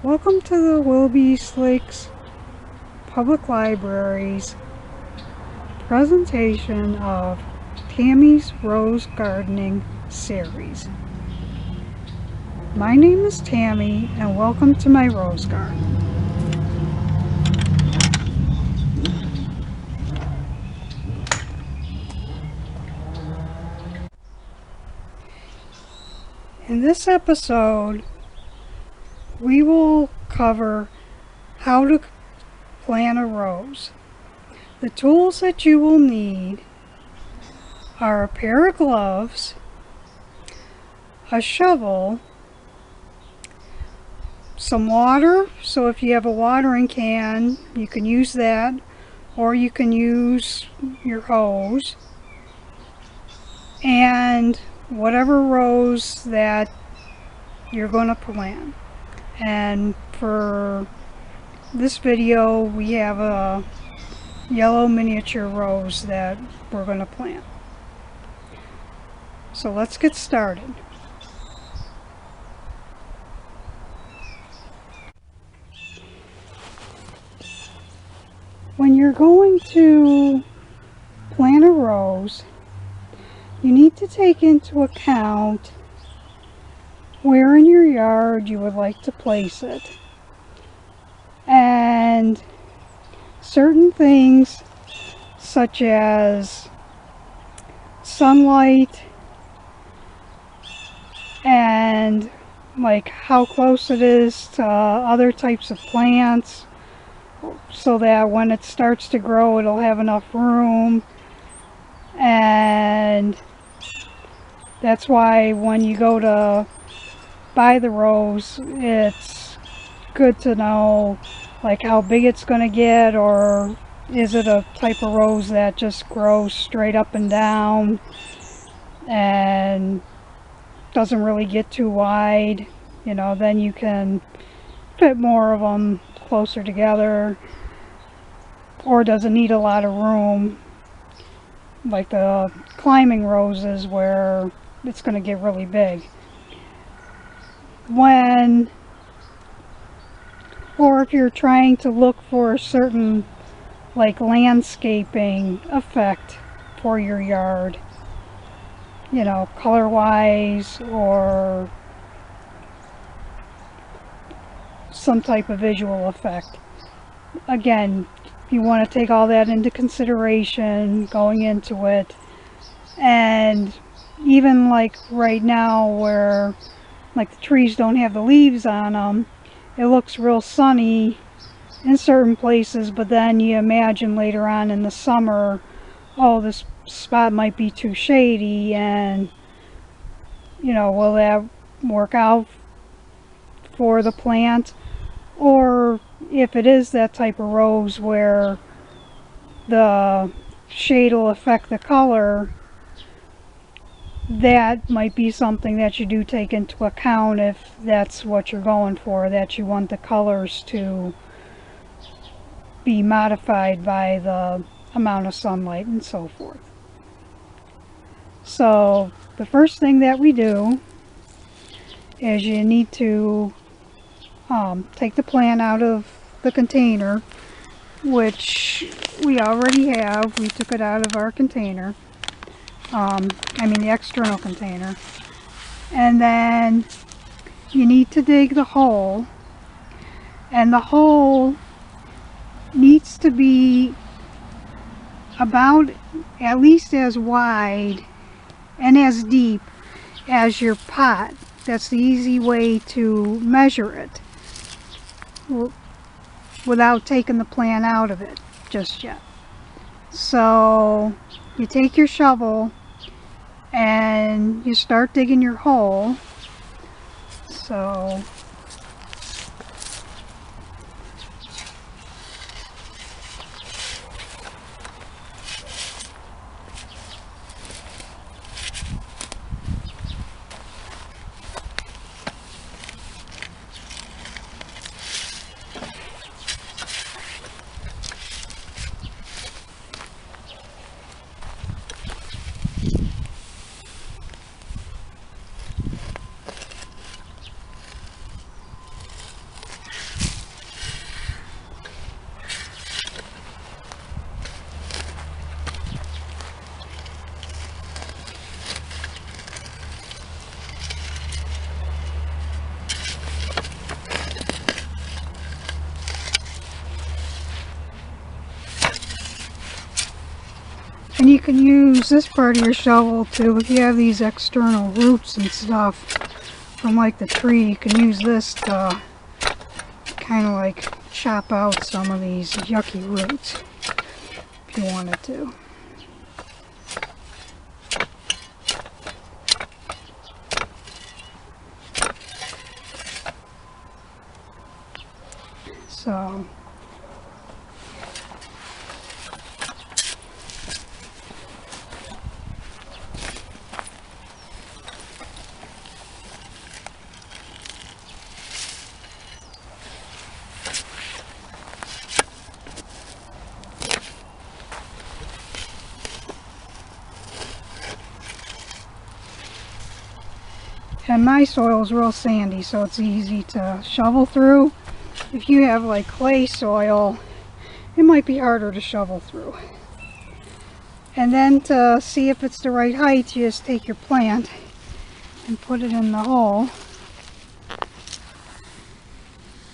Welcome to the Willoughby-Eastlake's Public Library's presentation of Tammy's Rose Gardening Series. My name is Tammy and welcome to my rose garden. In this episode, we will cover how to plant a rose. The tools that you will need are a pair of gloves, a shovel, some water, so if you have a watering can, you can use that, or you can use your hose, and whatever rose that you're going to plant. And for this video, we have a yellow miniature rose that we're going to plant. So let's get started. When you're going to plant a rose, you need to take into account where in your yard you would like to place it. And certain things such as sunlight and like how close it is to other types of plants so that when it starts to grow it'll have enough room. And that's why when you go to buy the rose, it's good to know like how big it's going to get, or is it a type of rose that just grows straight up and down and doesn't really get too wide. You know, then you can fit more of them closer together, or does it need a lot of room like the climbing roses where it's going to get really big. Or if you're trying to look for a certain like landscaping effect for your yard, you know, color wise or some type of visual effect. Again, you want to take all that into consideration going into it. And even like right now where like the trees don't have the leaves on them, it looks real sunny in certain places, but then you imagine later on in the summer, oh, this spot might be too shady, and you know, will that work out for the plant? Or if it is that type of rose where the shade will affect the color, that might be something that you do take into account if that's what you're going for, that you want the colors to be modified by the amount of sunlight and so forth. So the first thing that we do is you need to take the plant out of the container, which we already have. We took it out of our container. The external container. And then you need to dig the hole, and the hole needs to be about at least as wide and as deep as your pot. That's the easy way to measure it without taking the plant out of it just yet. So you take your shovel and you start digging your hole. So you can use this part of your shovel to, if you have these external roots and stuff from like the tree, you can use this to kind of like chop out some of these yucky roots if you wanted to. So and my soil is real sandy, so it's easy to shovel through. If you have like clay soil, it might be harder to shovel through. And then to see if it's the right height, you just take your plant and put it in the hole.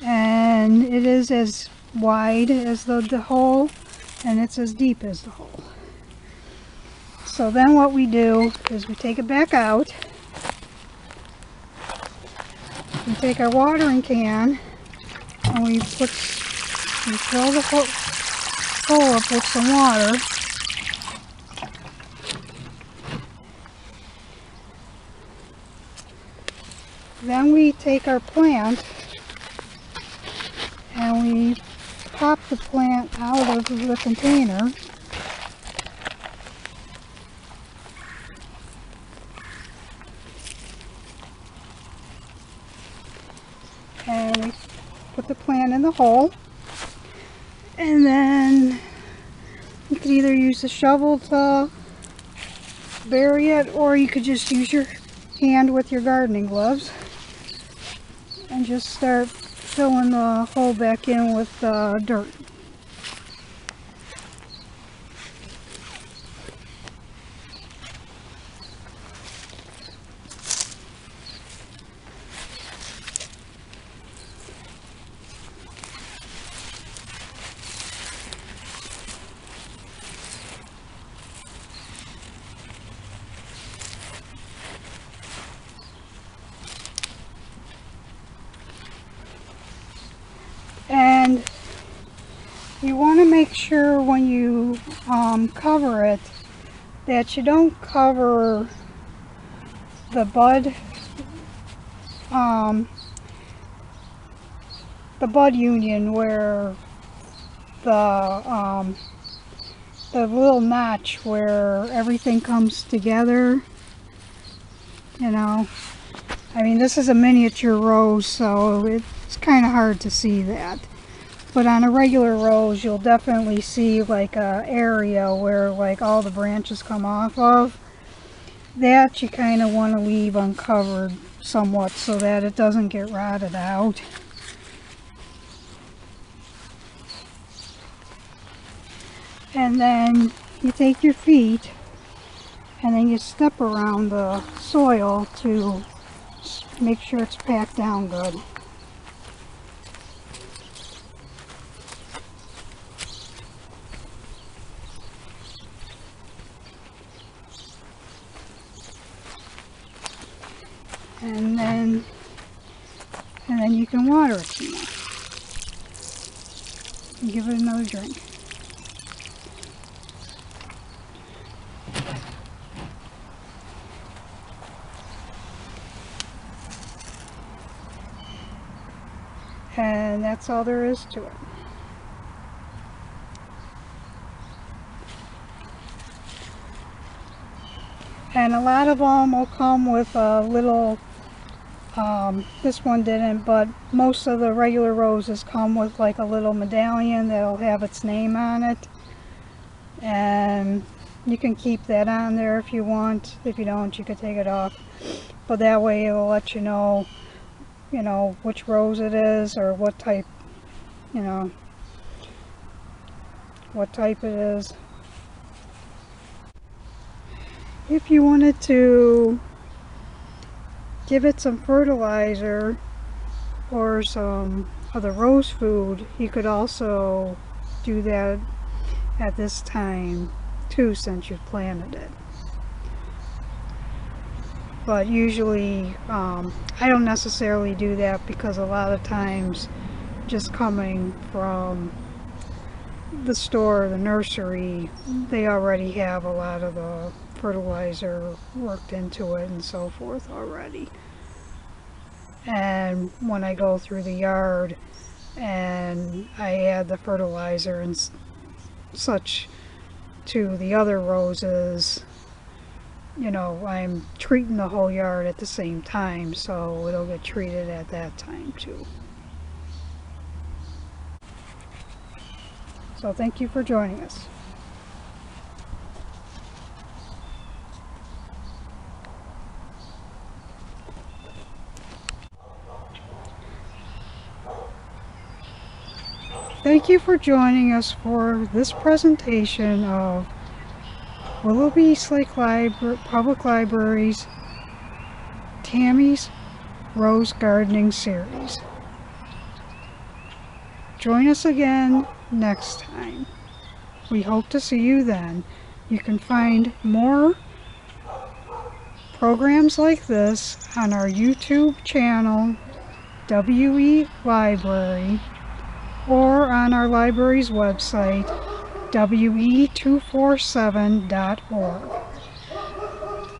And it is as wide as the hole, and it's as deep as the hole. So then what we do is we take it back out. We take our watering can and we fill the hole up with some water. Then we take our plant and we pop the plant out of the container. And we put the plant in the hole, and then you could either use the shovel to bury it, or you could just use your hand with your gardening gloves and just start filling the hole back in with dirt. And you want to make sure when you cover it that you don't cover the bud union where the little notch where everything comes together, you know. I mean, this is a miniature rose, so it's kind of hard to see that. But on a regular rose, you'll definitely see like a area where like all the branches come off of. That you kind of want to leave uncovered somewhat so that it doesn't get rotted out. And then you take your feet and then you step around the soil to make sure it's packed down good. And then you can water it some more. And give it another drink. And that's all there is to it. And a lot of them will come with a little, this one didn't, but most of the regular roses come with like a little medallion that'll have its name on it. And you can keep that on there if you want. If you don't, you can take it off. But that way it will let you know which rose it is, or what type, what type it is. If you wanted to give it some fertilizer or some other rose food, you could also do that at this time too, since you've planted it. But usually I don't necessarily do that, because a lot of times just coming from the store, the nursery, they already have a lot of the fertilizer worked into it and so forth already. And when I go through the yard and I add the fertilizer and such to the other roses, you know, I'm treating the whole yard at the same time, so it'll get treated at that time too. So thank you for joining us. Thank you for joining us for this presentation of Willoughby-Eastlake Public Library's Tammy's Rose Gardening Series. Join us again next time. We hope to see you then. You can find more programs like this on our YouTube channel, WE Library, or on our library's website, we247.org.